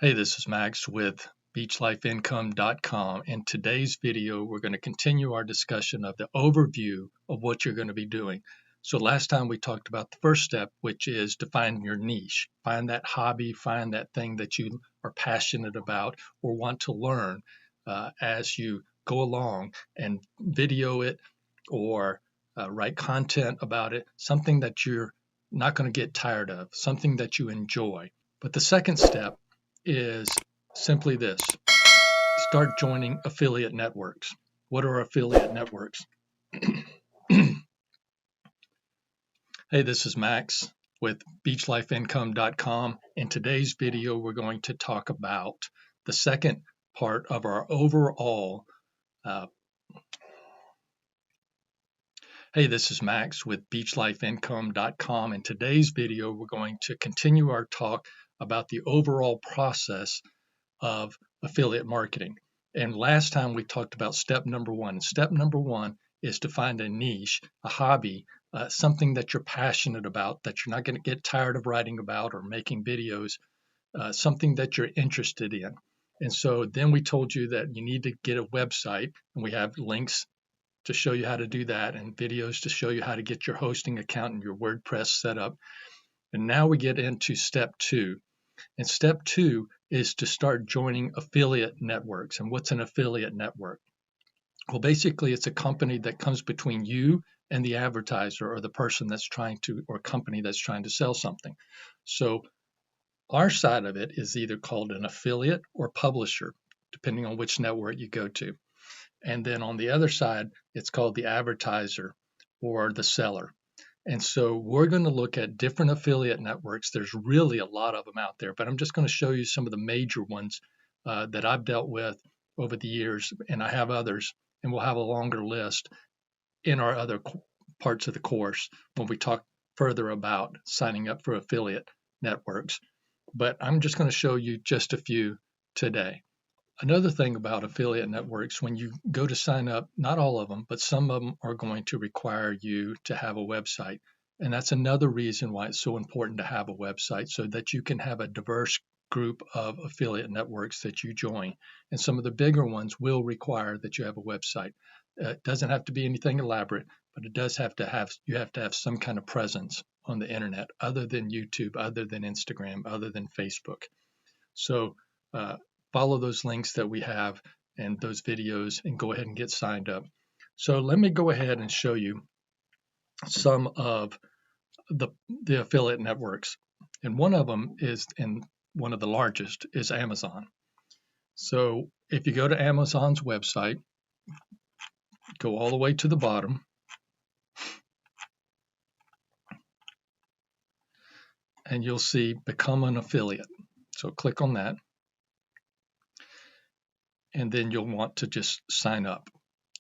Hey, this is Max with beachlifeincome.com. In today's video, we're going to continue our discussion of the overview of what you're going to be doing. So last time we talked about the first step, which is to find your niche. Find that hobby, find that thing that you are passionate about or want to learn as you go along and video it or write content about it, something that you're not going to get tired of, something that you enjoy. But the second step is simply this: start joining affiliate networks. What are affiliate networks? Hey, this is Max with beachlifeincome.com. In today's video, we're going to talk about the second part of our overall. Hey, this is Max with beachlifeincome.com. In today's video, we're going to continue our talk about the overall process of affiliate marketing. And last time we talked about step number one. Step number one is to find a niche, a hobby, something that you're passionate about, that you're not going to get tired of writing about or making videos, something that you're interested in. And so then we told you that you need to get a website, and we have links to show you how to do that and videos to show you how to get your hosting account and your WordPress set up. And now we get into step two. And step two is to start joining affiliate networks. And what's an affiliate network? Well, basically, it's a company that comes between you and the advertiser or the person that's trying to, or company that's trying to sell something. So our side of it is either called an affiliate or publisher, depending on which network you go to. And then on the other side, it's called the advertiser or the seller. And so we're going to look at different affiliate networks. There's really a lot of them out there, but I'm just going to show you some of the major ones that I've dealt with over the years, and I have others, and we'll have a longer list in our other parts of the course when we talk further about signing up for affiliate networks. But I'm just going to show you just a few today. Another thing about affiliate networks, when you go to sign up, not all of them, but some of them are going to require you to have a website. And that's another reason why it's so important to have a website, so that you can have a diverse group of affiliate networks that you join. And some of the bigger ones will require that you have a website. It doesn't have to be anything elaborate, but it does have to have, you have to have some kind of presence on the internet other than YouTube, other than Instagram, other than Facebook. So follow those links that we have and those videos and go ahead and get signed up. So let me go ahead and show you some of the affiliate networks. And one of them is, and one of the largest is Amazon. So if you go to Amazon's website, go all the way to the bottom, and you'll see become an affiliate. So click on that. And then you'll want to just sign up.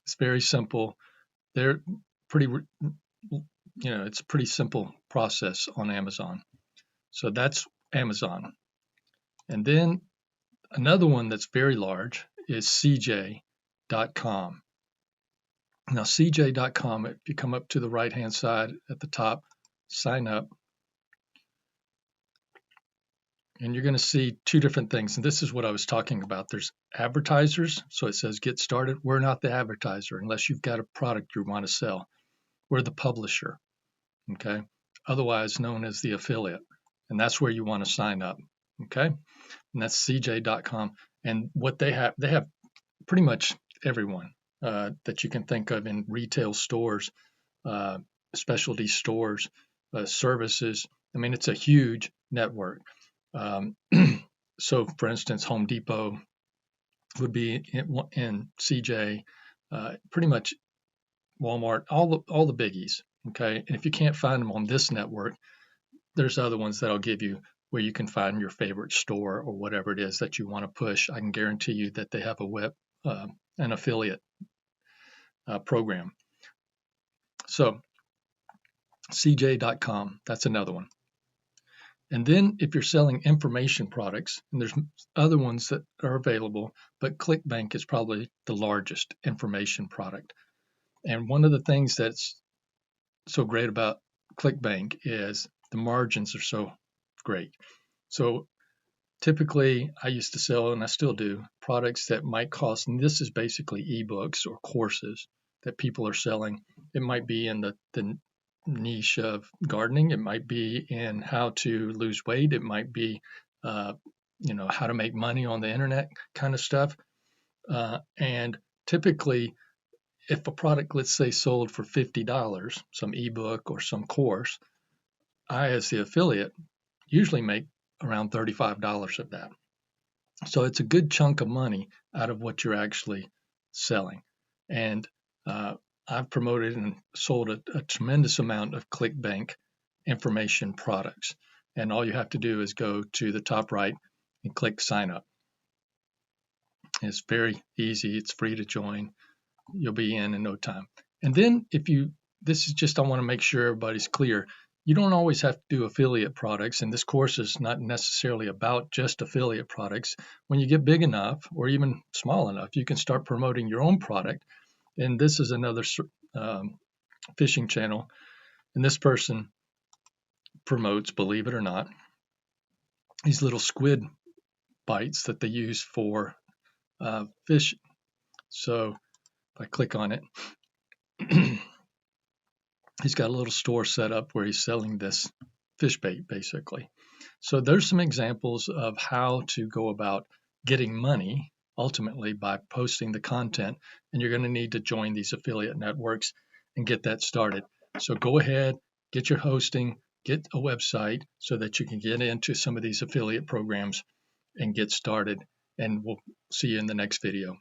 It's very simple. They're pretty, it's a pretty simple process on Amazon. So that's Amazon. And then another one that's very large is CJ.com. Now, CJ.com, if you come up to the right-hand side at the top, sign up, and you're going to see two different things. And this is what I was talking about. There's advertisers. So it says get started. We're not the advertiser unless you've got a product you want to sell. We're the publisher, okay? Otherwise known as the affiliate. And that's where you want to sign up, okay? And that's CJ.com. And what they have pretty much everyone that you can think of in retail stores, specialty stores, services. I mean, it's a huge network. So, for instance, Home Depot would be in CJ, pretty much Walmart, all the biggies. Okay, and if you can't find them on this network, there's other ones that I'll give you where you can find your favorite store or whatever it is that you want to push. I can guarantee you that they have an affiliate program. So, CJ.com, that's another one. And then if you're selling information products, and there's other ones that are available, but ClickBank is probably the largest information product. And one of the things that's so great about ClickBank is the margins are so great. So Typically, I used to sell, and I still do, products that might cost, and this is basically ebooks or courses that people are selling. It might be in the niche of gardening. It might be in how to lose weight. It might be, uh, how to make money on the internet kind of stuff. And typically, if a product, let's say, sold for $50, some ebook or some course, I, as the affiliate, usually make around $35 of that. So it's a good chunk of money out of what you're actually selling. And I've promoted and sold a tremendous amount of ClickBank information products. And all you have to do is go to the top right and click sign up. It's very easy. It's free to join. You'll be in no time. And then this is just, I want to make sure everybody's clear. You don't always have to do affiliate products, and this course is not necessarily about just affiliate products. When you get big enough or even small enough, you can start promoting your own product. And this is another fishing channel, and this person promotes, believe it or not, these little squid bites that they use for fish. So if I click on it, he's got a little store set up where he's selling this fish bait, basically. So there's some examples of how to go about getting money ultimately by posting the content, and you're going to need to join these affiliate networks and get that started. So go ahead, get your hosting, get a website so that you can get into some of these affiliate programs and get started, and we'll see you in the next video.